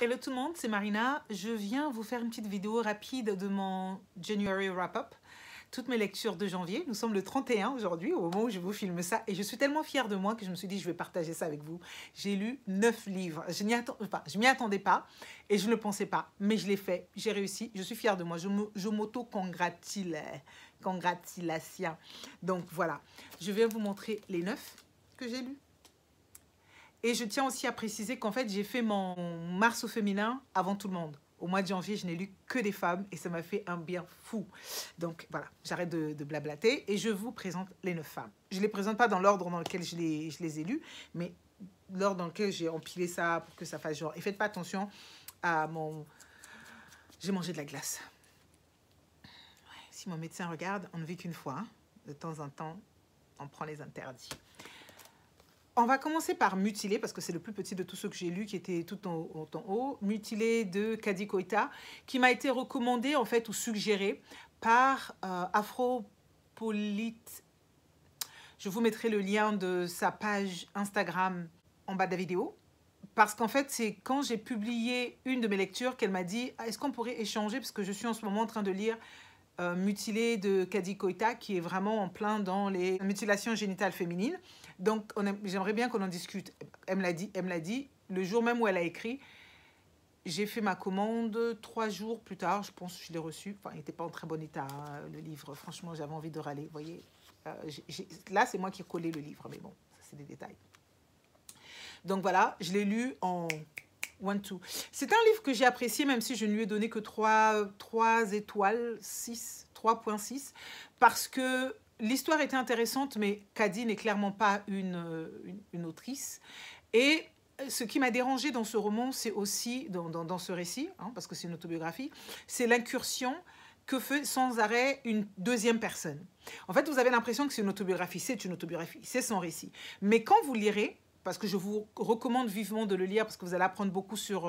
Hello tout le monde, c'est Marina. Je viens vous faire une petite vidéo rapide de mon January Wrap-Up. Toutes mes lectures de janvier. Nous sommes le 31 aujourd'hui, au moment où je vous filme ça. Et je suis tellement fière de moi que je me suis dit, je vais partager ça avec vous. J'ai lu 9 livres. Je m'y attendais pas et je ne le pensais pas. Mais je l'ai fait, j'ai réussi. Je suis fière de moi. Je m'auto-congratule. Congratulations. Donc voilà, je vais vous montrer les 9 que j'ai lus. Et je tiens aussi à préciser qu'en fait, j'ai fait mon Mars au féminin avant tout le monde. Au mois de janvier, je n'ai lu que des femmes et ça m'a fait un bien fou. Donc voilà, j'arrête de blablater et je vous présente les 9 femmes. Je ne les présente pas dans l'ordre dans lequel je les ai lues, mais l'ordre dans lequel j'ai empilé ça pour que ça fasse genre. Et faites pas attention à mon... J'ai mangé de la glace. Ouais, si mon médecin regarde, on ne vit qu'une fois. Hein. De temps en temps, on prend les interdits. On va commencer par Mutilé, parce que c'est le plus petit de tous ceux que j'ai lus, qui était tout en haut. Mutilé de Kadi Koita, qui m'a été recommandé, en fait, ou suggéré par Afropolite. Je vous mettrai le lien de sa page Instagram en bas de la vidéo. Parce qu'en fait, c'est quand j'ai publié une de mes lectures qu'elle m'a dit « Est-ce qu'on pourrait échanger ?» Parce que je suis en ce moment en train de lire Mutilé de Kadi Koita, qui est vraiment en plein dans les mutilations génitales féminines. Donc, j'aimerais bien qu'on en discute. Elle me l'a dit. Le jour même où elle a écrit, j'ai fait ma commande 3 jours plus tard. Je pense que je l'ai reçu. Enfin, il n'était pas en très bon état, hein, le livre. Franchement, j'avais envie de râler. Vous voyez, là, c'est moi qui ai collé le livre. Mais bon, ça, c'est des détails. Donc voilà, je l'ai lu en 1-2. C'est un livre que j'ai apprécié, même si je ne lui ai donné que 3 étoiles, 3.6, parce que l'histoire était intéressante, mais Kadi n'est clairement pas une autrice. Et ce qui m'a dérangé dans ce roman, c'est aussi, dans ce récit, hein, parce que c'est une autobiographie, c'est l'incursion que fait sans arrêt une deuxième personne. En fait, vous avez l'impression que c'est une autobiographie, c'est son récit. Mais quand vous lirez, parce que je vous recommande vivement de le lire, parce que vous allez apprendre beaucoup sur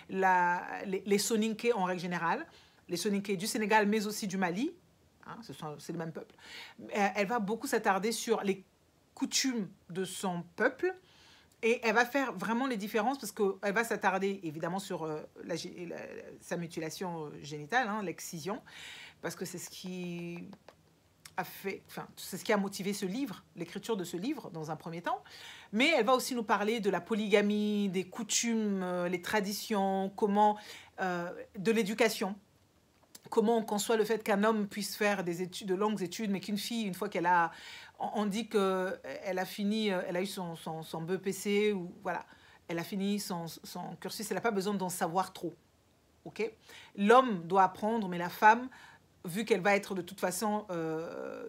les Soninké en règle générale, les Soninké du Sénégal, mais aussi du Mali, hein, c'est le même peuple. Elle va beaucoup s'attarder sur les coutumes de son peuple, et elle va faire vraiment les différences, parce qu'elle va s'attarder évidemment sur sa mutilation génitale, hein, l'excision, parce que c'est ce qui a fait, enfin, c'est ce qui a motivé ce livre, l'écriture de ce livre dans un premier temps. Mais elle va aussi nous parler de la polygamie, des coutumes, les traditions, comment, de l'éducation. Comment on conçoit le fait qu'un homme puisse faire des études, de longues études, mais qu'une fille, une fois qu'elle a... On dit qu'elle a fini, elle a eu son BEPC, ou voilà, elle a fini son cursus, elle n'a pas besoin d'en savoir trop. Okay, l'homme doit apprendre, mais la femme, vu qu'elle va être de toute façon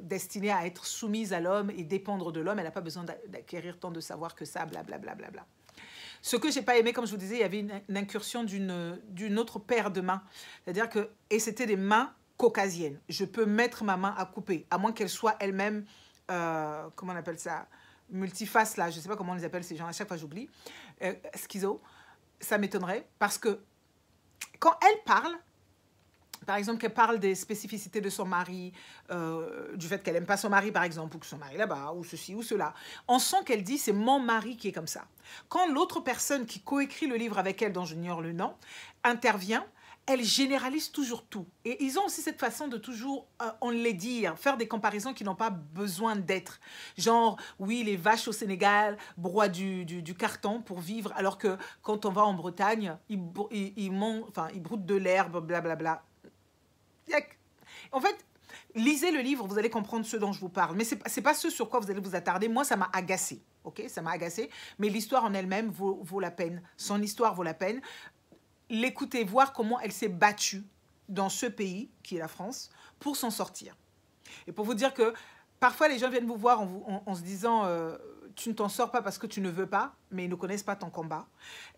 destinée à être soumise à l'homme et dépendre de l'homme, elle n'a pas besoin d'acquérir tant de savoir que ça, blablabla. Bla, bla, bla. Ce que j'ai pas aimé, comme je vous disais, il y avait une incursion d'une autre paire de mains. C'est-à-dire que, et c'était des mains caucasiennes. Je peux mettre ma main à couper, à moins qu'elle soit elle-même, comment on appelle ça, multiface, là, je sais pas comment on les appelle ces gens, à chaque fois j'oublie, schizo, ça m'étonnerait, parce que quand elle parle, par exemple, qu'elle parle des spécificités de son mari, du fait qu'elle n'aime pas son mari, par exemple, ou que son mari là-bas, ou ceci, ou cela. On sent qu'elle dit, c'est mon mari qui est comme ça. Quand l'autre personne qui coécrit le livre avec elle, dont j'ignore le nom, intervient, elle généralise toujours tout. Et ils ont aussi cette façon de toujours, on les dire, faire des comparaisons qui n'ont pas besoin d'être. Genre, oui, les vaches au Sénégal broient du carton pour vivre, alors que quand on va en Bretagne, ils broutent de l'herbe, blablabla. En fait, lisez le livre, vous allez comprendre ce dont je vous parle. Mais ce n'est pas ce sur quoi vous allez vous attarder. Moi, ça m'a agacé. Okay, ça m'a agacé. Mais l'histoire en elle-même vaut la peine. Son histoire vaut la peine. L'écouter, voir comment elle s'est battue dans ce pays, qui est la France, pour s'en sortir. Et pour vous dire que parfois, les gens viennent vous voir en se disant tu ne t'en sors pas parce que tu ne veux pas, mais ils ne connaissent pas ton combat.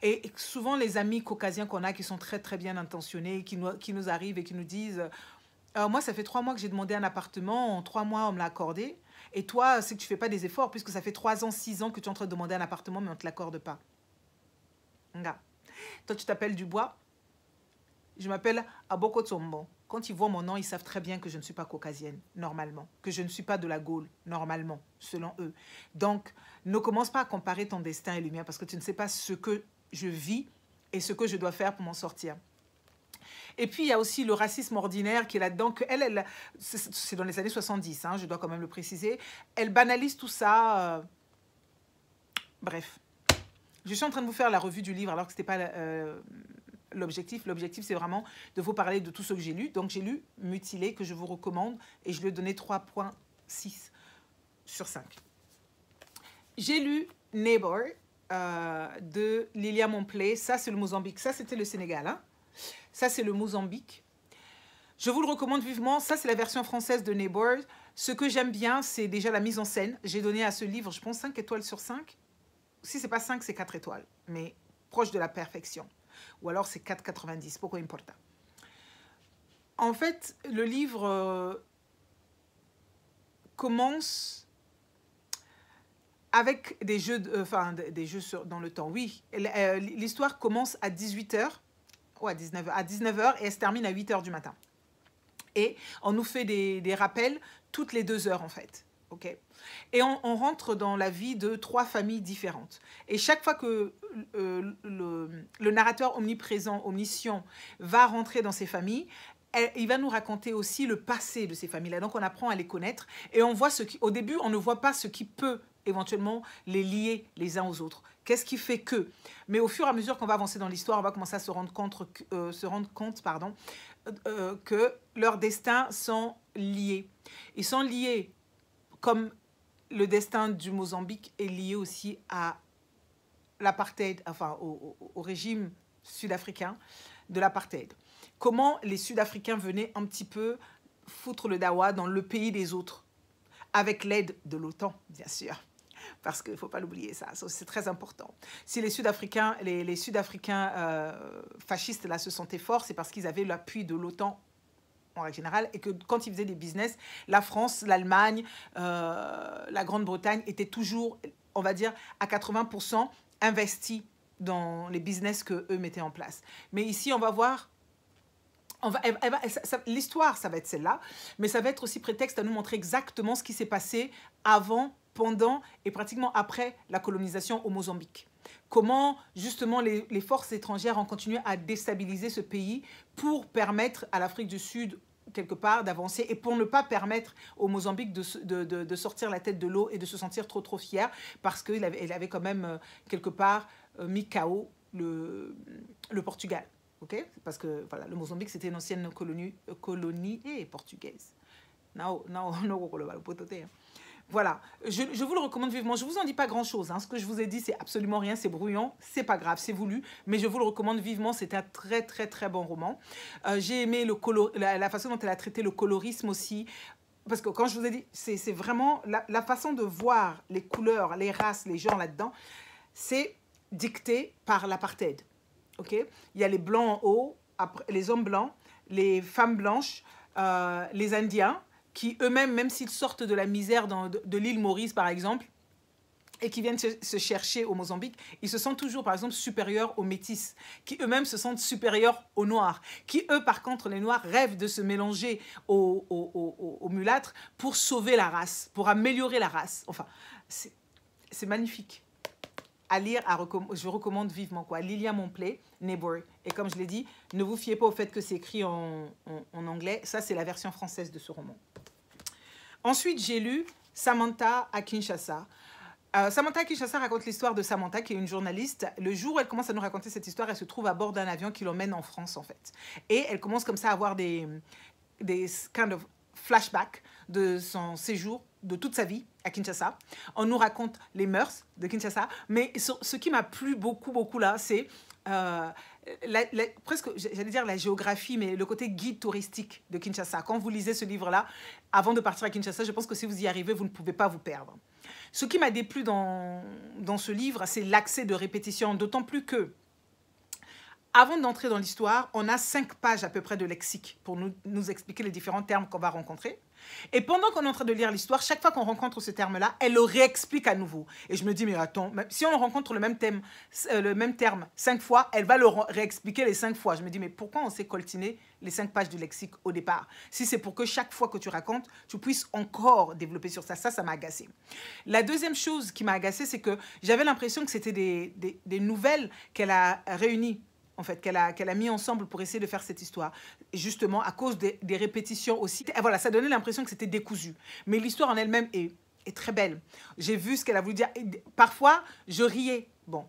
Et souvent, les amis caucasiens qu'on a qui sont très, très bien intentionnés, qui nous arrivent et qui nous disent moi, ça fait 3 mois que j'ai demandé un appartement, en 3 mois, on me l'a accordé. Et toi, c'est que tu ne fais pas des efforts, puisque ça fait 3 ans, 6 ans que tu es en train de demander un appartement, mais on ne te l'accorde pas. Nga. Toi, tu t'appelles Dubois. Je m'appelle Aboko Tsombo. Quand ils voient mon nom, ils savent très bien que je ne suis pas caucasienne, normalement. Que je ne suis pas de la Gaule, normalement, selon eux. Donc, ne commence pas à comparer ton destin et le mien, parce que tu ne sais pas ce que je vis et ce que je dois faire pour m'en sortir. Et puis, il y a aussi le racisme ordinaire qui est là-dedans, que elle c'est dans les années 70, hein, je dois quand même le préciser. Elle banalise tout ça. Bref. Je suis en train de vous faire la revue du livre alors que ce n'était pas l'objectif. L'objectif, c'est vraiment de vous parler de tout ce que j'ai lu. Donc, j'ai lu Mutilé, que je vous recommande, et je lui ai donné 3,6 sur 5. J'ai lu Neighbor de Lilia Monplay. Ça, c'est le Mozambique. Ça, c'était le Sénégal. Hein. Ça, c'est le Mozambique. Je vous le recommande vivement. Ça, c'est la version française de Neighbor. Ce que j'aime bien, c'est déjà la mise en scène. J'ai donné à ce livre, je pense, 5 étoiles sur 5. Si ce n'est pas 5, c'est 4 étoiles. Mais proche de la perfection. Ou alors, c'est 4,90. Poco importa. En fait, le livre commence avec des jeux, des jeux dans le temps. Oui, l'histoire commence à 18h. Ou à 19h et elle se termine à 8h du matin. Et on nous fait des rappels toutes les 2 heures en fait. Okay, et on rentre dans la vie de 3 familles différentes. Et chaque fois que le narrateur omniprésent, omniscient, va rentrer dans ces familles, il va nous raconter aussi le passé de ces familles-là. Donc on apprend à les connaître et on voit au début, on ne voit pas ce qui peut éventuellement les lier les uns aux autres. Qu'est-ce qui fait que? Mais au fur et à mesure qu'on va avancer dans l'histoire, on va commencer à se rendre compte, que leurs destins sont liés. Ils sont liés comme le destin du Mozambique est lié aussi à l'apartheid, enfin au régime sud-africain de l'apartheid. Comment les Sud-Africains venaient un petit peu foutre le dawa dans le pays des autres, avec l'aide de l'OTAN, bien sûr. Parce qu'il ne faut pas l'oublier, ça c'est très important. Si les Sud-Africains, les Sud-Africains fascistes là, se sentaient forts, c'est parce qu'ils avaient l'appui de l'OTAN en règle générale, et que quand ils faisaient des business, la France, l'Allemagne, la Grande-Bretagne étaient toujours, on va dire, à 80% investis dans les business qu'eux mettaient en place. Mais ici, on va voir, l'histoire, ça va être celle-là, mais ça va être aussi prétexte à nous montrer exactement ce qui s'est passé avant, pendant et pratiquement après la colonisation au Mozambique. Comment, justement, les forces étrangères ont continué à déstabiliser ce pays pour permettre à l'Afrique du Sud, quelque part, d'avancer et pour ne pas permettre au Mozambique de sortir la tête de l'eau et de se sentir trop fier parce qu'il avait quand même, quelque part, mis KO le Portugal. Okay? Parce que voilà, le Mozambique, c'était une ancienne colonie portugaise. Voilà, je vous le recommande vivement. Je ne vous en dis pas grand-chose. Hein. Ce que je vous ai dit, c'est absolument rien. C'est brouillon, c'est pas grave, c'est voulu. Mais je vous le recommande vivement. C'est un très, très, très bon roman. J'ai aimé la façon dont elle a traité le colorisme aussi. Parce que quand je vous ai dit, c'est vraiment la façon de voir les couleurs, les races, les gens là-dedans, c'est dicté par l'apartheid. Okay? Il y a les blancs en haut, après, les hommes blancs, les femmes blanches, les Indiens, qui eux-mêmes, même s'ils sortent de la misère de l'île Maurice, par exemple, et qui viennent se chercher au Mozambique, ils se sentent toujours, par exemple, supérieurs aux métis, qui eux-mêmes se sentent supérieurs aux noirs, qui eux, par contre, les noirs, rêvent de se mélanger aux mulâtres pour sauver la race, pour améliorer la race. Enfin, c'est magnifique. À lire, je recommande vivement. Lilia Monplay, Neighbor. Et comme je l'ai dit, ne vous fiez pas au fait que c'est écrit en anglais. Ça, c'est la version française de ce roman. Ensuite, j'ai lu Samantha à Kinshasa. Samantha à Kinshasa raconte l'histoire de Samantha, qui est une journaliste. Le jour où elle commence à nous raconter cette histoire, elle se trouve à bord d'un avion qui l'emmène en France, en fait. Et elle commence comme ça à avoir des kind of flashbacks de son séjour, de toute sa vie à Kinshasa. On nous raconte les mœurs de Kinshasa. Mais ce qui m'a plu beaucoup là, c'est presque, j'allais dire la géographie, mais le côté guide touristique de Kinshasa. Quand vous lisez ce livre-là, avant de partir à Kinshasa, je pense que si vous y arrivez, vous ne pouvez pas vous perdre. Ce qui m'a déplu dans ce livre, c'est l'accès de répétition, d'autant plus que, avant d'entrer dans l'histoire, on a 5 pages à peu près de lexique pour nous expliquer les différents termes qu'on va rencontrer. Et pendant qu'on est en train de lire l'histoire, chaque fois qu'on rencontre ce terme-là, elle le réexplique à nouveau. Et je me dis, mais attends, si on rencontre le même terme 5 fois, elle va le réexpliquer les 5 fois. Je me dis, mais pourquoi on s'est coltiné les 5 pages du lexique au départ? Si c'est pour que chaque fois que tu racontes, tu puisses encore développer sur ça. Ça m'a agacé. La deuxième chose qui m'a agacé, c'est que j'avais l'impression que c'était des nouvelles qu'elle a réunies en fait, qu'elle a mis ensemble pour essayer de faire cette histoire. Et justement, à cause des répétitions aussi. Et voilà, ça donnait l'impression que c'était décousu. Mais l'histoire en elle-même est très belle. J'ai vu ce qu'elle a voulu dire. Et parfois, je riais. Bon,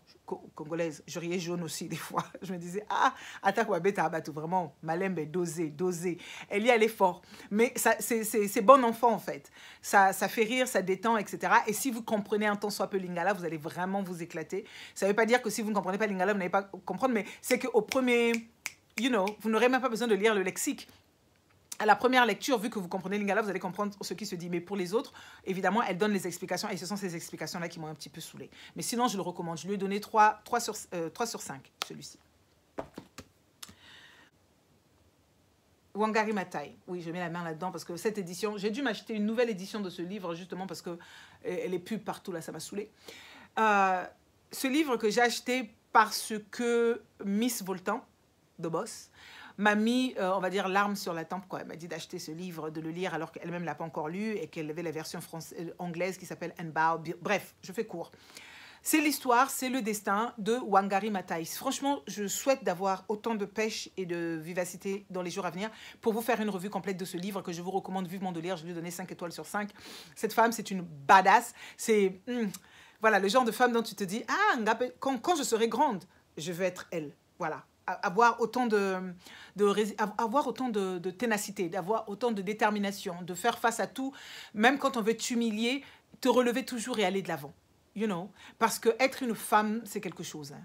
congolaise, je riais jaune aussi des fois. Je me disais, ah, attaque ou abeta abatou, vraiment, Malembe est dosé. Elle y allait fort. Mais c'est bon enfant, en fait. Ça fait rire, ça détend, etc. Et si vous comprenez un tant soit peu Lingala, vous allez vraiment vous éclater. Ça ne veut pas dire que si vous ne comprenez pas Lingala, vous n'allez pas comprendre, mais c'est qu'au premier, vous n'aurez même pas besoin de lire le lexique. À la première lecture, vu que vous comprenez Lingala, vous allez comprendre ce qui se dit. Mais pour les autres, évidemment, elle donne les explications. Et ce sont ces explications-là qui m'ont un petit peu saoulée. Mais sinon, je le recommande. Je lui ai donné 3 sur 5, celui-ci. Wangari Maathai. Oui, je mets la main là-dedans parce que cette édition... J'ai dû m'acheter une nouvelle édition de ce livre, justement parce qu'elle est pub partout, là, ça m'a saoulée. Ce livre que j'ai acheté parce que Miss Voltan, de Boss, m'a mis, on va dire, l'arme sur la tempe, quoi. Elle m'a dit d'acheter ce livre, de le lire alors qu'elle-même ne l'a pas encore lu et qu'elle avait la version anglaise qui s'appelle Nbao. Bref, je fais court. C'est l'histoire, c'est le destin de Wangari Maathai. Franchement, je souhaite d'avoir autant de pêche et de vivacité dans les jours à venir pour vous faire une revue complète de ce livre que je vous recommande vivement de lire. Je lui ai donné 5 étoiles sur 5. Cette femme, c'est une badass. C'est voilà, le genre de femme dont tu te dis, ah, quand je serai grande, je veux être elle. Voilà. Avoir autant de ténacité, d'avoir autant de détermination, de faire face à tout, même quand on veut t'humilier, te relever toujours et aller de l'avant. You know? Parce que être une femme, c'est quelque chose. Hein.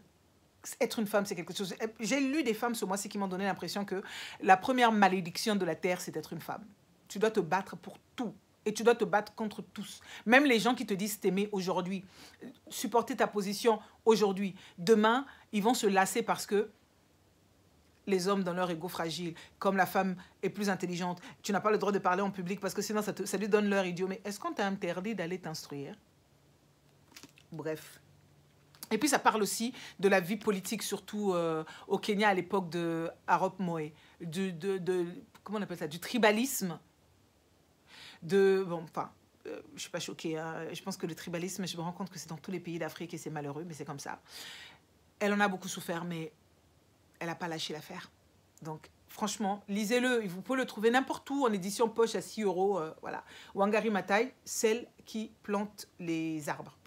Être une femme, c'est quelque chose. J'ai lu des femmes ce mois-ci qui m'ont donné l'impression que la première malédiction de la terre, c'est d'être une femme. Tu dois te battre pour tout. Et tu dois te battre contre tous. Même les gens qui te disent t'aimer aujourd'hui, supporter ta position aujourd'hui. Demain, ils vont se lasser parce que les hommes dans leur ego fragile, comme la femme est plus intelligente, tu n'as pas le droit de parler en public parce que sinon ça lui donne leur idiot. Mais est-ce qu'on t'a interdit d'aller t'instruire? Bref. Et puis ça parle aussi de la vie politique, surtout au Kenya à l'époque de Arap Moi, comment on appelle ça, du tribalisme. Bon, enfin, je ne suis pas choquée. Hein. Je pense que le tribalisme, je me rends compte que c'est dans tous les pays d'Afrique et c'est malheureux, mais c'est comme ça. Elle en a beaucoup souffert, mais elle n'a pas lâché l'affaire. Donc, franchement, lisez-le. Vous pouvez le trouver n'importe où en édition poche à 6 euros. Voilà. Wangari Maathai, celle qui plante les arbres.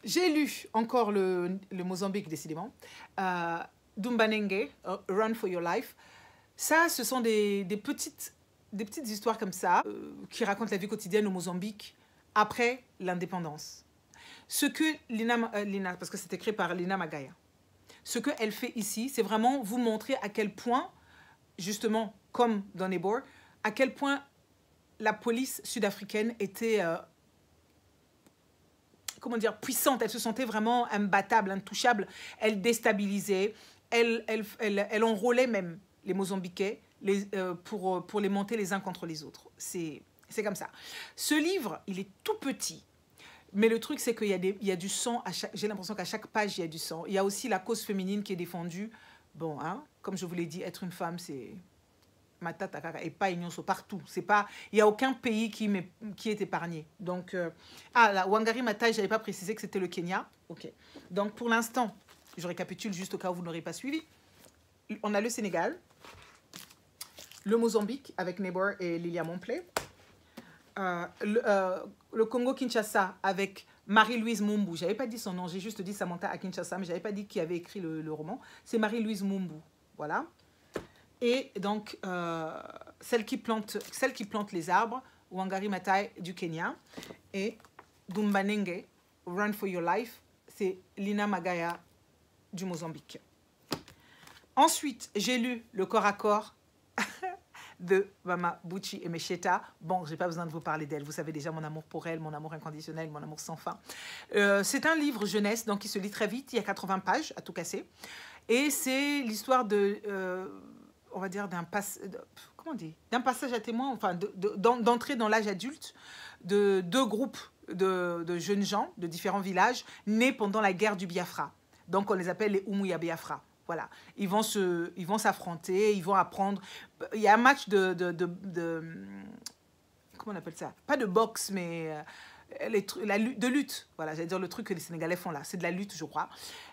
J'ai lu encore le Mozambique, décidément. Dumbanenge, Run for Your Life. Ça, ce sont des petites histoires comme ça qui racontent la vie quotidienne au Mozambique après l'indépendance. Ce que Lina, parce que c'est écrit par Lina Magaya, ce qu'elle fait ici, c'est vraiment vous montrer à quel point, justement, comme dans Nebor, à quel point la police sud-africaine était, comment dire, puissante. Elle se sentait vraiment imbattable, intouchable. Elle déstabilisait, elle enrôlait même les Mozambiquais pour les monter les uns contre les autres. C'est comme ça. Ce livre, il est tout petit. Mais le truc, c'est qu'il y a du sang. J'ai l'impression qu'à chaque page, il y a du sang. Il y a aussi la cause féminine qui est défendue. Bon, hein, comme je vous l'ai dit, être une femme, c'est matata et pas ignonso partout. Il n'y a aucun pays qui est épargné. Donc, la Wangari Maathai, je n'avais pas précisé que c'était le Kenya. Ok. Donc, pour l'instant, je récapitule juste au cas où vous n'aurez pas suivi. On a le Sénégal, le Mozambique avec Nebor et Lilia Montplay. Le Congo-Kinshasa avec Marie-Louise Mumbu. Je n'avais pas dit son nom, j'ai juste dit Samantha à Kinshasa, mais je n'avais pas dit qui avait écrit le roman. C'est Marie-Louise Mumbu. Voilà. Et donc, celle qui plante les arbres, Wangari Maathai du Kenya. Et Dumbanenge, Run for Your Life, c'est Lina Magaya du Mozambique. Ensuite, j'ai lu Le corps à corps de Mama Buchi et Mesheta. Bon, je n'ai pas besoin de vous parler d'elle. Vous savez déjà mon amour pour elle, mon amour inconditionnel, mon amour sans fin. C'est un livre jeunesse, donc il se lit très vite. Il y a 80 pages à tout casser. Et c'est l'histoire de, on va dire, d'un passage à témoin, enfin, d'entrée dans l'âge adulte de deux groupes de jeunes gens de différents villages nés pendant la guerre du Biafra. Donc, on les appelle les Umuya Biafra. Voilà, ils vont s'affronter, ils vont apprendre. Il y a un match comment on appelle ça? Pas de boxe, mais de lutte. Voilà, j'allais dire le truc que les Sénégalais font là. C'est de la lutte, je crois.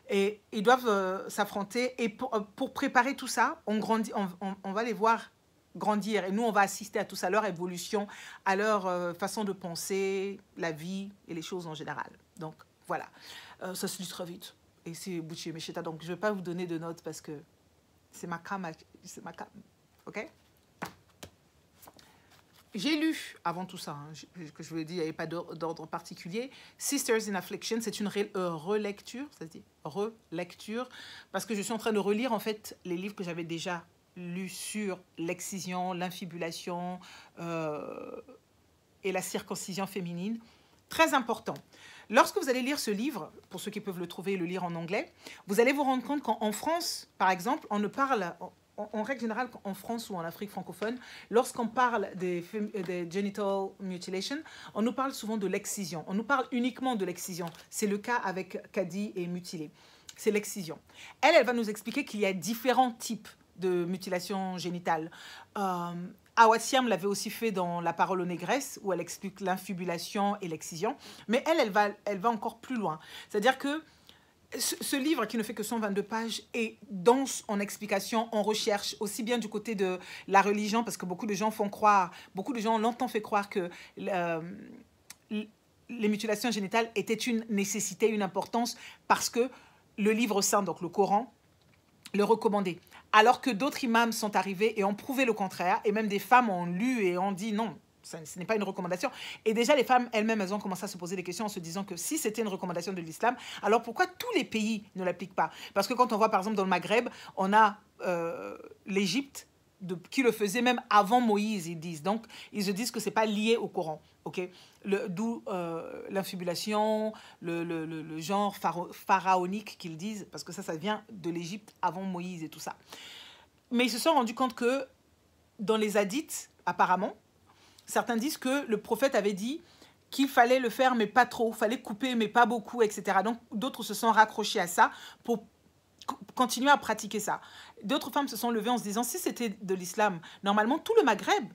Et ils doivent s'affronter. Et pour préparer tout ça, on va les voir grandir. Et nous, on va assister à tout ça, à leur évolution, à leur façon de penser, la vie et les choses en général. Donc, voilà. Ça se lit très vite. Et c'est Boucher Mecheta. Donc, je ne vais pas vous donner de notes parce que c'est ma cam. C'est ma cam. OK? J'ai lu, avant tout ça, hein, que je vous l'ai dit, il n'y avait pas d'ordre particulier, Sisters in Affliction, c'est une relecture, ça se dit relecture, parce que je suis en train de relire en fait les livres que j'avais déjà lus sur l'excision, l'infibulation et la circoncision féminine. Très important. Lorsque vous allez lire ce livre, pour ceux qui peuvent le trouver et le lire en anglais, vous allez vous rendre compte qu'en France, par exemple, on ne parle... En règle générale, en France ou en Afrique francophone, lorsqu'on parle des genital mutilation, on nous parle souvent de l'excision. On nous parle uniquement de l'excision. C'est le cas avec Kadi et mutilé. C'est l'excision. Elle va nous expliquer qu'il y a différents types de mutilation génitale. Awa Thiam l'avait aussi fait dans La parole aux négresses, où elle explique l'infibulation et l'excision. Mais elle va encore plus loin. C'est-à-dire que ce livre qui ne fait que 122 pages est dense en explications, en recherche, aussi bien du côté de la religion, parce que beaucoup de gens font croire, beaucoup de gens ont longtemps fait croire que les mutilations génitales étaient une nécessité, une importance, parce que le livre saint, donc le Coran, le recommandait. Alors que d'autres imams sont arrivés et ont prouvé le contraire, et même des femmes ont lu et ont dit non, ce n'est pas une recommandation. Et déjà, les femmes elles-mêmes, elles ont commencé à se poser des questions en se disant que si c'était une recommandation de l'islam, alors pourquoi tous les pays ne l'appliquent pas? Parce que quand on voit, par exemple, dans le Maghreb, on a l'Égypte qui le faisait même avant Moïse, ils disent. Donc, ils se disent que ce n'est pas lié au Coran. Okay? D'où l'infibulation, le genre pharaonique qu'ils disent, parce que ça vient de l'Égypte avant Moïse et tout ça. Mais ils se sont rendus compte que dans les hadiths, apparemment, certains disent que le prophète avait dit qu'il fallait le faire, mais pas trop, il fallait couper, mais pas beaucoup, etc. Donc, d'autres se sont raccrochés à ça pour continuer à pratiquer ça. D'autres femmes se sont levées en se disant, si c'était de l'islam, normalement, tout le Maghreb,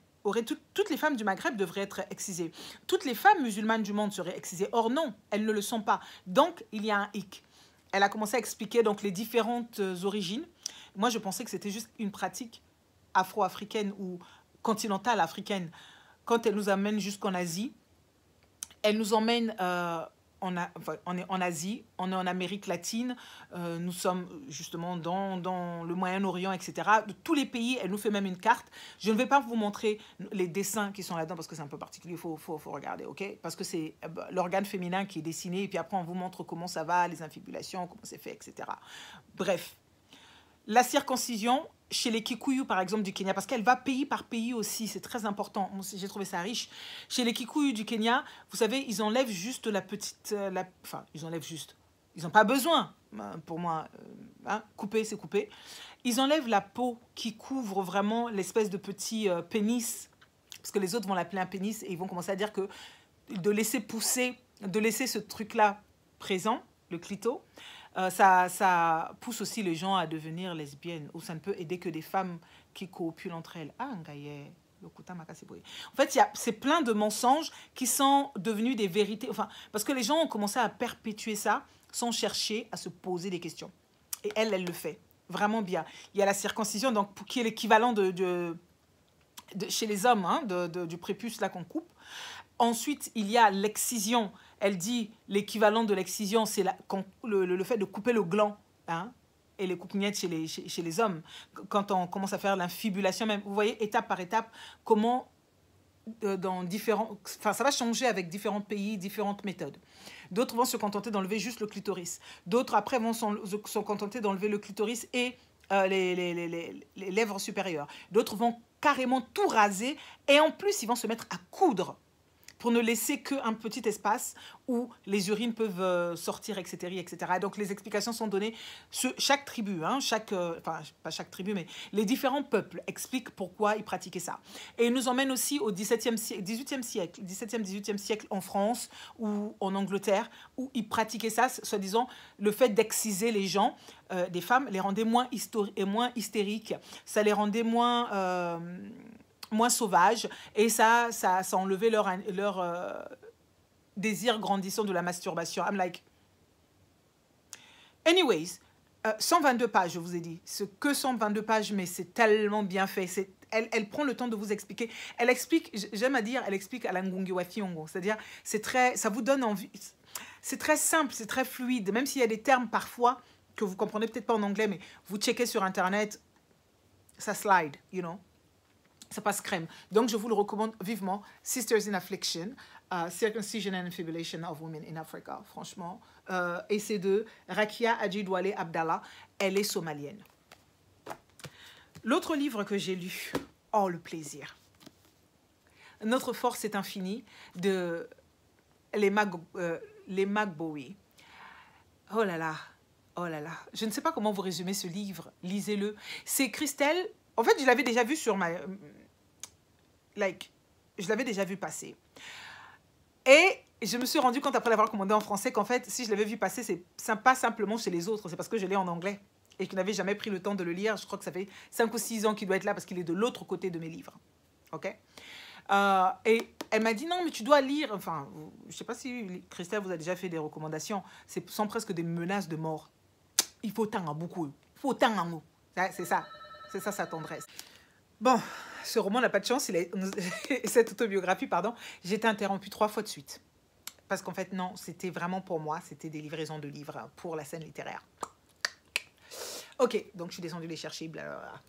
toutes les femmes du Maghreb devraient être excisées. Toutes les femmes musulmanes du monde seraient excisées. Or, non, elles ne le sont pas. Donc, il y a un hic. Elle a commencé à expliquer donc, les différentes origines. Moi, je pensais que c'était juste une pratique afro-africaine ou continentale africaine. Quand elle nous amène jusqu'en Asie, elle nous emmène on est en Asie, on est en Amérique latine, nous sommes justement dans le Moyen-Orient, etc. De tous les pays, elle nous fait même une carte. Je ne vais pas vous montrer les dessins qui sont là-dedans parce que c'est un peu particulier, il faut regarder, ok? Parce que c'est l'organe féminin qui est dessiné et puis après on vous montre comment ça va, les infibulations, comment c'est fait, etc. Bref, la circoncision... Chez les Kikuyu, par exemple, du Kenya, parce qu'elle va pays par pays aussi, c'est très important. J'ai trouvé ça riche. Chez les Kikuyu du Kenya, vous savez, ils enlèvent juste la petite... Enfin, ils enlèvent juste. Ils n'ont pas besoin, pour moi. Couper, c'est couper. Ils enlèvent la peau qui couvre vraiment l'espèce de petit pénis, parce que les autres vont l'appeler un pénis, et ils vont commencer à dire que de laisser pousser, de laisser ce truc-là présent, le clito, ça pousse aussi les gens à devenir lesbiennes, ou ça ne peut aider que des femmes qui copulent entre elles. Ah, ngaye, le kuta makasiboué. En fait, c'est plein de mensonges qui sont devenus des vérités. Enfin, parce que les gens ont commencé à perpétuer ça sans chercher à se poser des questions. Et elle le fait vraiment bien. Il y a la circoncision, donc, qui est l'équivalent chez les hommes, hein, du prépuce là qu'on coupe. Ensuite, il y a l'excision. Elle dit l'équivalent de l'excision, c'est le fait de couper le gland, hein, et les coupe-miettes chez les hommes. Quand on commence à faire l'infibulation même, vous voyez, étape par étape, comment dans différents... Enfin, ça va changer avec différents pays, différentes méthodes. D'autres vont se contenter d'enlever juste le clitoris. D'autres, après, vont se contenter d'enlever le clitoris et les lèvres supérieures. D'autres vont carrément tout raser et en plus, ils vont se mettre à coudre pour ne laisser qu'un petit espace où les urines peuvent sortir, etc., etc. Et donc, les explications sont données. Chaque tribu, hein, enfin, pas chaque tribu, mais les différents peuples expliquent pourquoi ils pratiquaient ça. Et ils nous emmènent aussi au XVIIe siècle, 18e siècle en France ou en Angleterre, où ils pratiquaient ça, soi-disant, le fait d'exciser les gens, des femmes, les rendait moins hystériques, ça les rendait moins sauvages, et ça enlevait désir grandissant de la masturbation. I'm like, anyways, 122 pages, je vous ai dit. Ce que 122 pages, mais c'est tellement bien fait. Elle prend le temps de vous expliquer. Elle explique, j'aime à dire, elle explique à la Ngungi wa Fiongo. C'est-à-dire, ça vous donne envie. C'est très simple, c'est très fluide. Même s'il y a des termes parfois que vous comprenez peut-être pas en anglais, mais vous checkez sur Internet, ça slide, you know. Ça passe crème. Donc, je vous le recommande vivement. Sisters in Affliction, Circumcision and Infibulation of Women in Africa, franchement. Et c'est de Rakia Ajidwale Abdallah. Elle est somalienne. L'autre livre que j'ai lu, oh, le plaisir. Notre force est infinie de les Magboui. Oh là là, oh là là. Je ne sais pas comment vous résumer ce livre. Lisez-le. C'est Christelle. En fait, je l'avais déjà vu sur ma... je l'avais déjà vu passer. Et je me suis rendu compte après l'avoir commandé en français qu'en fait, si je l'avais vu passer, c'est pas simplement chez les autres, c'est parce que je l'ai en anglais et que je n'avais jamais pris le temps de le lire. Je crois que ça fait 5 ou 6 ans qu'il doit être là parce qu'il est de l'autre côté de mes livres. OK? Et elle m'a dit, non, mais tu dois lire. Enfin, je ne sais pas si Christelle vous a déjà fait des recommandations. Ce sont presque des menaces de mort. Il faut tant à beaucoup. Il faut tant à nous. C'est ça. C'est ça, sa tendresse. Bon, ce roman n'a pas de chance. Cette autobiographie, pardon, j'ai été interrompue 3 fois de suite. Parce qu'en fait, non, c'était vraiment pour moi. C'était des livraisons de livres pour la scène littéraire. Ok, donc je suis descendue les chercher. Blablabla.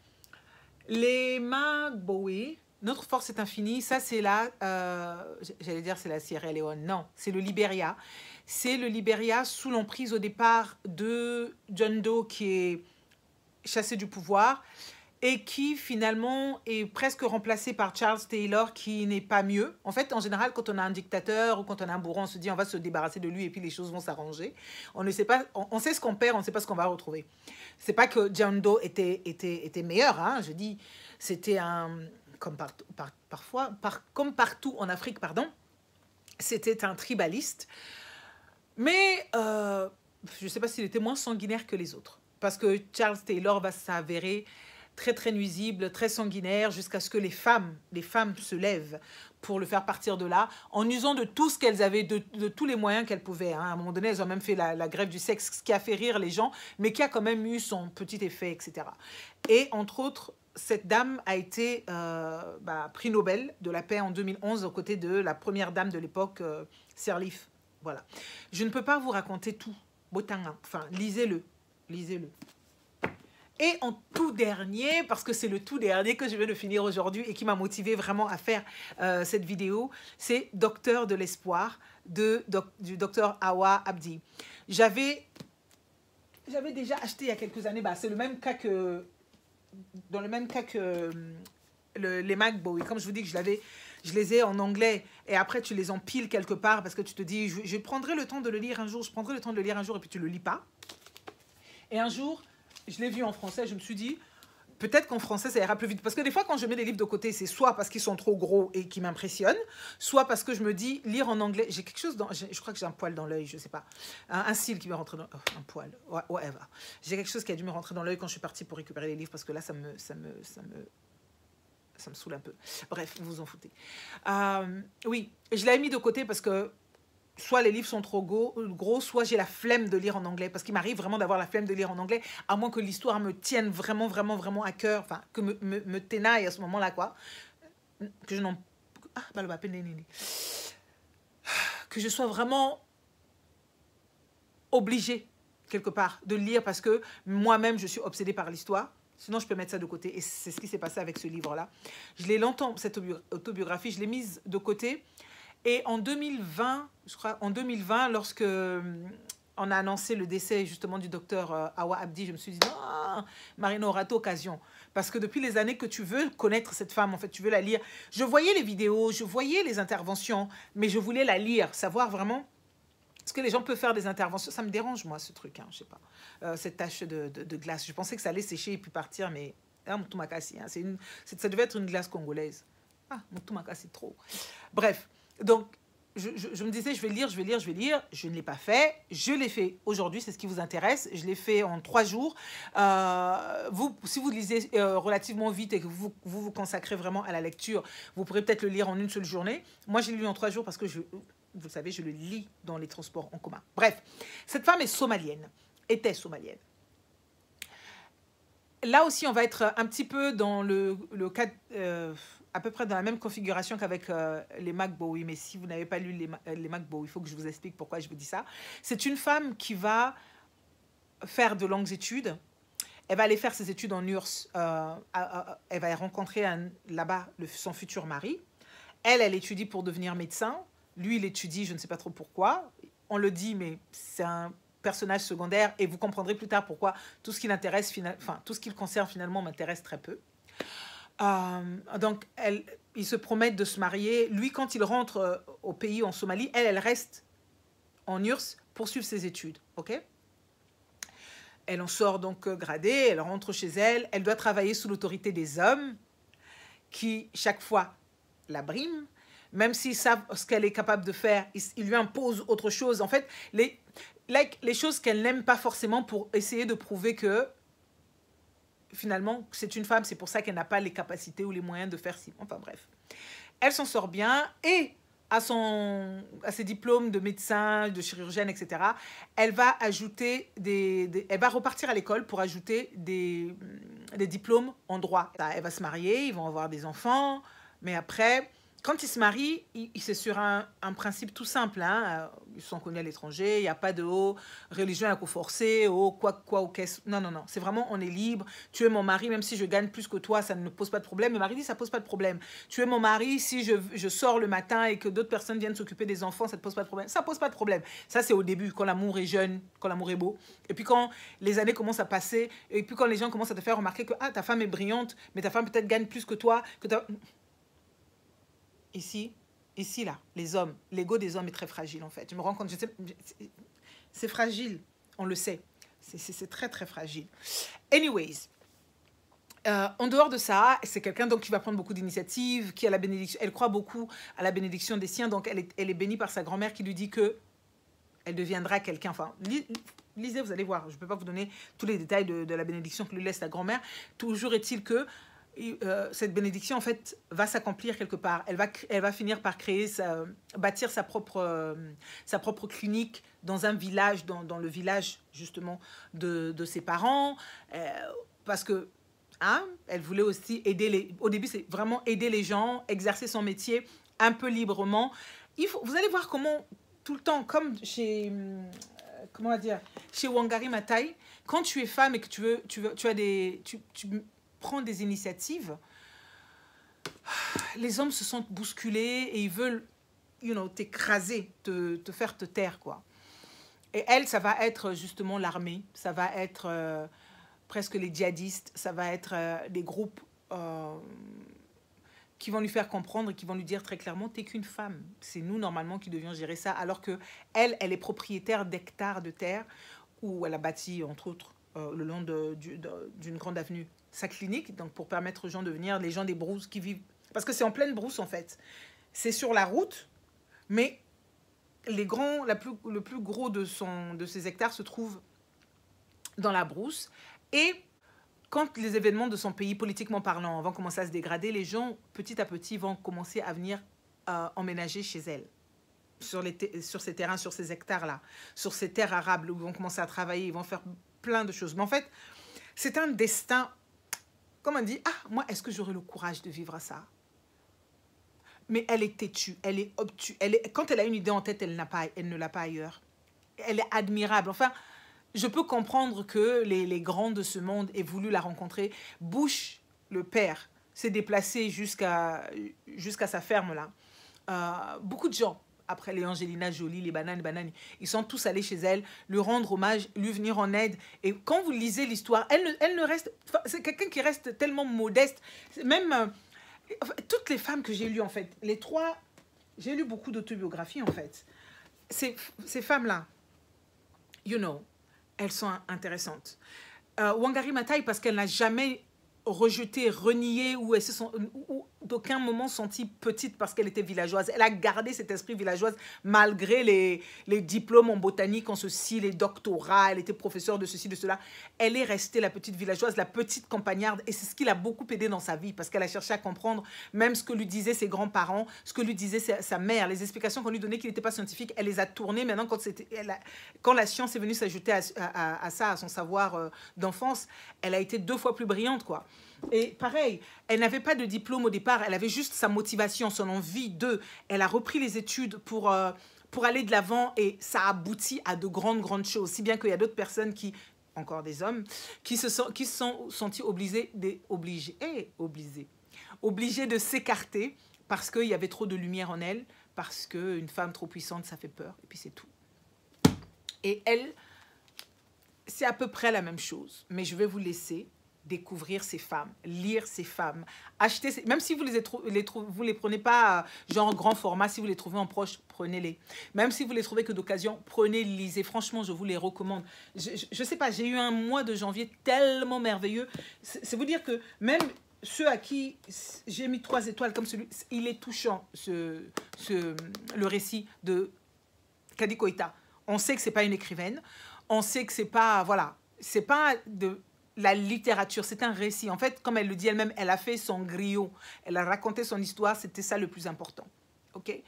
Les Magboui, Notre force est infinie. Ça, c'est là, j'allais dire c'est la Sierra Leone. Non, c'est le Libéria. C'est le Libéria sous l'emprise au départ de John Doe qui est chassé du pouvoir et qui finalement est presque remplacé par Charles Taylor qui n'est pas mieux. En fait, en général, quand on a un dictateur ou quand on a un bourreau, on se dit on va se débarrasser de lui et puis les choses vont s'arranger. On ne sait pas, on sait ce qu'on perd, on ne sait pas ce qu'on va retrouver. C'est pas que John Doe était meilleur, hein, je dis, c'était un, comme partout en Afrique, pardon, c'était un tribaliste. Mais je ne sais pas s'il était moins sanguinaire que les autres. Parce que Charles Taylor va s'avérer très très nuisible, très sanguinaire, jusqu'à ce que les femmes se lèvent pour le faire partir de là, en usant de tout ce qu'elles avaient, de tous les moyens qu'elles pouvaient. Hein. À un moment donné, elles ont même fait la grève du sexe, ce qui a fait rire les gens, mais qui a quand même eu son petit effet, etc. Et entre autres, cette dame a été prix Nobel de la paix en 2011 aux côtés de la première dame de l'époque, Sirleaf. Voilà. Je ne peux pas vous raconter tout. Enfin, lisez-le. Lisez-le. Et en tout dernier, parce que c'est le tout dernier que je vais de finir aujourd'hui et qui m'a motivé vraiment à faire cette vidéo, c'est Docteur de l'espoir du docteur Awa Abdi. J'avais déjà acheté il y a quelques années, c'est le même cas que, dans le même cas que les Magboui. Comme je vous dis que je les ai en anglais et après tu les empiles quelque part parce que tu te dis je prendrai le temps de le lire un jour, je prendrai le temps de le lire un jour et puis tu le lis pas. Et un jour, je l'ai vu en français, je me suis dit, peut-être qu'en français, ça ira plus vite. Parce que des fois, quand je mets les livres de côté, c'est soit parce qu'ils sont trop gros et qui m'impressionnent, soit parce que je me dis, lire en anglais, j'ai quelque chose dans... Je crois que j'ai un poil dans l'œil, je sais pas. Un cil qui me rentre dans... Oh, un poil, whatever. J'ai quelque chose qui a dû me rentrer dans l'œil quand je suis partie pour récupérer les livres, parce que là, ça me saoule un peu. Bref, vous vous en foutez. Oui, je l'avais mis de côté parce que soit les livres sont trop gros, soit j'ai la flemme de lire en anglais. Parce qu'il m'arrive vraiment d'avoir la flemme de lire en anglais, à moins que l'histoire me tienne vraiment, vraiment, vraiment à cœur. Enfin, que me ténaille à ce moment-là, quoi. Que je n'en... que je sois vraiment obligée, quelque part, de lire parce que moi-même, je suis obsédée par l'histoire. Sinon, je peux mettre ça de côté. Et c'est ce qui s'est passé avec ce livre-là. Je l'ai longtemps, cette autobiographie, je l'ai mise de côté. Et en 2020, je crois, lorsque on a annoncé le décès justement du docteur Awa Abdi, je me suis dit, non, Marina aura occasion. Parce que depuis les années que tu veux connaître cette femme, en fait, tu veux la lire. Je voyais les vidéos, je voyais les interventions, mais je voulais la lire, savoir vraiment ce que les gens peuvent faire des interventions. Ça me dérange, moi, ce truc, hein, je sais pas. Cette tache de glace. Je pensais que ça allait sécher et puis partir, mais... Moutou-Makassi, hein, ça devait être une glace congolaise. Moutou-Makassi, trop. Bref. Donc, je me disais, je vais lire. Je ne l'ai pas fait. Je l'ai fait aujourd'hui, c'est ce qui vous intéresse. Je l'ai fait en 3 jours. Si vous lisez relativement vite et que vous consacrez vraiment à la lecture, vous pourrez peut-être le lire en une seule journée. Moi, j'ai lu en 3 jours parce que Vous le savez, je le lis dans les transports en commun. Bref, cette femme est somalienne, était somalienne. Là aussi, on va être un petit peu dans le cas, à peu près dans la même configuration qu'avec les Mac Bowie. Mais si vous n'avez pas lu les Mac Bowie, il faut que je vous explique pourquoi je vous dis ça. C'est une femme qui va faire de longues études. Elle va aller faire ses études en URSS. Elle va rencontrer là-bas son futur mari. Elle étudie pour devenir médecin. Lui, il étudie, je ne sais pas trop pourquoi. On le dit, mais c'est un personnage secondaire et vous comprendrez plus tard pourquoi tout ce qui l'intéresse, tout ce qui le concerne finalement m'intéresse très peu. Donc, ils se promettent de se marier. Lui, quand il rentre au pays, en Somalie, elle reste en URSS pour suivre ses études. Ok ? Elle en sort donc gradée, elle rentre chez elle. Elle doit travailler sous l'autorité des hommes qui, chaque fois, la briment. Même s'ils savent ce qu'elle est capable de faire, ils lui imposent autre chose. En fait, les choses qu'elle n'aime pas forcément pour essayer de prouver que, finalement, c'est une femme, c'est pour ça qu'elle n'a pas les capacités ou les moyens de faire ci. Enfin bref. Elle s'en sort bien et à ses diplômes de médecin, de chirurgienne, etc., elle va ajouter elle va repartir à l'école pour ajouter des diplômes en droit. Elle va se marier, ils vont avoir des enfants, mais après... Quand ils se marient, c'est sur un principe tout simple. Hein. Ils sont connus à l'étranger, il n'y a pas de religion à coup forcé, quoi ou qu'est-ce. Non, non, non. C'est vraiment, on est libre. Tu es mon mari, même si je gagne plus que toi, ça ne pose pas de problème. Mais mari dit, ça ne pose pas de problème. Tu es mon mari, si je sors le matin et que d'autres personnes viennent s'occuper des enfants, ça ne te pose pas de problème. Ça ne pose pas de problème. Ça, c'est au début, quand l'amour est jeune, quand l'amour est beau. Et puis quand les années commencent à passer, et puis quand les gens commencent à te faire remarquer que ta femme est brillante, mais ta femme peut-être gagne plus que toi, Ici, là, les hommes, l'ego des hommes est très fragile en fait. Je me rends compte, c'est fragile, on le sait. C'est très très fragile. Anyways, en dehors de ça, c'est quelqu'un donc qui va prendre beaucoup d'initiatives, qui a la bénédiction. Elle croit beaucoup à la bénédiction des siens, donc elle est bénie par sa grand-mère qui lui dit que elle deviendra quelqu'un. Enfin, lisez, vous allez voir. Je ne peux pas vous donner tous les détails de la bénédiction que lui laisse sa grand-mère. Toujours est-il que cette bénédiction, en fait, va s'accomplir quelque part. Elle va finir par bâtir sa propre clinique dans un village, dans le village, justement, de ses parents. Parce que, elle voulait aussi aider au début, c'est vraiment aider les gens, exercer son métier un peu librement. Vous allez voir comment, tout le temps, comme chez... comment dire, chez Wangari Maathai, quand tu es femme et que tu prends des initiatives, les hommes se sentent bousculés et ils veulent, t'écraser, te faire te taire, quoi. Et elle, ça va être justement l'armée, ça va être presque les djihadistes, ça va être des groupes qui vont lui faire comprendre et qui vont lui dire très clairement, t'es qu'une femme. C'est nous, normalement, qui devions gérer ça, alors que elle est propriétaire d'hectares de terre où elle a bâti, entre autres, le long d'une grande avenue, sa clinique, donc pour permettre aux gens de venir, les gens des brousses qui vivent... Parce que c'est en pleine brousse, en fait. C'est sur la route, mais le plus gros de ses hectares se trouve dans la brousse. Et quand les événements de son pays, politiquement parlant, vont commencer à se dégrader, les gens, petit à petit, vont commencer à venir emménager chez elle. Sur ces terrains, sur ces hectares-là, sur ces terres arables, où ils vont commencer à travailler, ils vont faire plein de choses. Mais en fait, c'est un destin... Comme on dit, moi, est-ce que j'aurais le courage de vivre ça? Mais elle est têtue, elle est obtuse. Quand elle a une idée en tête, elle ne l'a pas ailleurs. Elle est admirable. Enfin, je peux comprendre que les grands de ce monde aient voulu la rencontrer. Bush, le père, s'est déplacé jusqu'à sa ferme, là. Beaucoup de gens, après les Angelina Jolie, les bananes, ils sont tous allés chez elle, lui rendre hommage, lui venir en aide. Et quand vous lisez l'histoire, elle ne reste... C'est quelqu'un qui reste tellement modeste. Même toutes les femmes que j'ai lues, en fait, les trois... J'ai lu beaucoup d'autobiographies, en fait. Ces femmes-là, elles sont intéressantes. Wangari Maathai, parce qu'elle n'a jamais rejeté, renié ou d'aucun moment senti petite parce qu'elle était villageoise. Elle a gardé cet esprit villageoise malgré les diplômes en botanique, en ceci, les doctorats. Elle était professeure de ceci, de cela. Elle est restée la petite villageoise, la petite campagnarde. Et c'est ce qui l'a beaucoup aidée dans sa vie parce qu'elle a cherché à comprendre même ce que lui disaient ses grands-parents, ce que lui disait sa mère, les explications qu'on lui donnait qui n'étaient pas scientifiques. Elle les a tournées. Maintenant, quand la science est venue s'ajouter à ça, à son savoir d'enfance, elle a été 2 fois plus brillante, quoi. Et pareil, elle n'avait pas de diplôme au départ, elle avait juste sa motivation, son envie de... Elle a repris les études pour aller de l'avant et ça aboutit à de grandes choses. Si bien qu'il y a d'autres personnes qui, encore des hommes, qui se sont sentis obligés de s'écarter parce qu'il y avait trop de lumière en elle, parce qu'une femme trop puissante, ça fait peur, et puis c'est tout. Et elle, c'est à peu près la même chose, mais je vais vous laisser découvrir ces femmes, lire ces femmes, acheter, même si vous les prenez pas genre grand format, si vous les trouvez en proche, prenez-les. Même si vous les trouvez que d'occasion, prenez, lisez. Franchement, je vous les recommande. Je sais pas, j'ai eu un mois de janvier tellement merveilleux. C'est vous dire que même ceux à qui j'ai mis 3 étoiles comme celui, il est touchant, le récit de Kadi Koita. On sait que c'est pas une écrivaine, on sait que c'est pas, voilà, c'est pas de la littérature, c'est un récit. En fait, comme elle le dit elle-même, elle a fait son griot. Elle a raconté son histoire, c'était ça le plus important. Ok?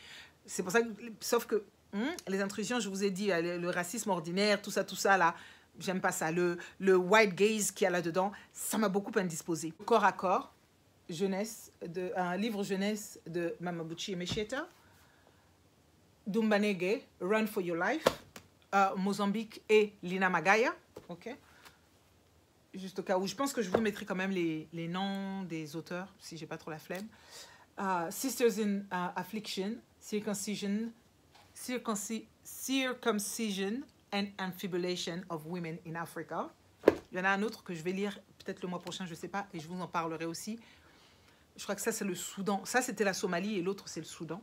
C'est pour ça que, sauf que les intrusions, je vous ai dit, le racisme ordinaire, tout ça là, j'aime pas ça. Le white gaze qu'il y a là-dedans, ça m'a beaucoup indisposé. Corps à corps, jeunesse, un livre jeunesse de Mamabuchi Emecheta. Dumbanege, Run for Your Life, Mozambique et Lina Magaya. Ok? Juste au cas où, je pense que je vous mettrai quand même les noms des auteurs, si j'ai pas trop la flemme. Sisters in Affliction, Circumcision and Amphibulation of Women in Africa. Il y en a un autre que je vais lire peut-être le mois prochain, je sais pas, et je vous en parlerai aussi. Je crois que ça, c'est le Soudan. Ça, c'était la Somalie et l'autre, c'est le Soudan.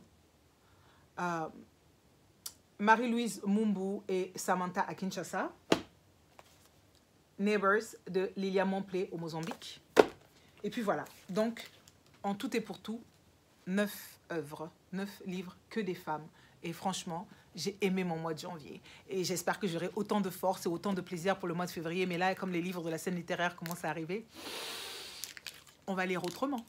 Marie-Louise Mumbu et Samantha à Kinshasa. Neighbors de Lilia Momplé au Mozambique. Et puis voilà. Donc, en tout et pour tout, 9 œuvres, 9 livres que des femmes. Et franchement, j'ai aimé mon mois de janvier. Et j'espère que j'aurai autant de force et autant de plaisir pour le mois de février. Mais là, comme les livres de la scène littéraire commencent à arriver, on va lire autrement.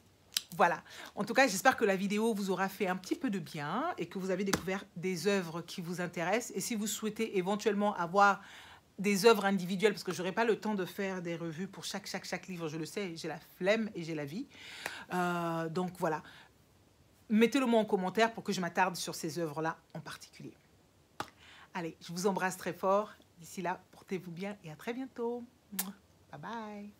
Voilà. En tout cas, j'espère que la vidéo vous aura fait un petit peu de bien et que vous avez découvert des œuvres qui vous intéressent. Et si vous souhaitez éventuellement avoir des œuvres individuelles, parce que je n'aurai pas le temps de faire des revues pour chaque livre, je le sais, j'ai la flemme et j'ai la vie. Donc voilà. Mettez-le moi en commentaire pour que je m'attarde sur ces œuvres-là en particulier. Allez, je vous embrasse très fort. D'ici là, portez-vous bien et à très bientôt. Bye bye.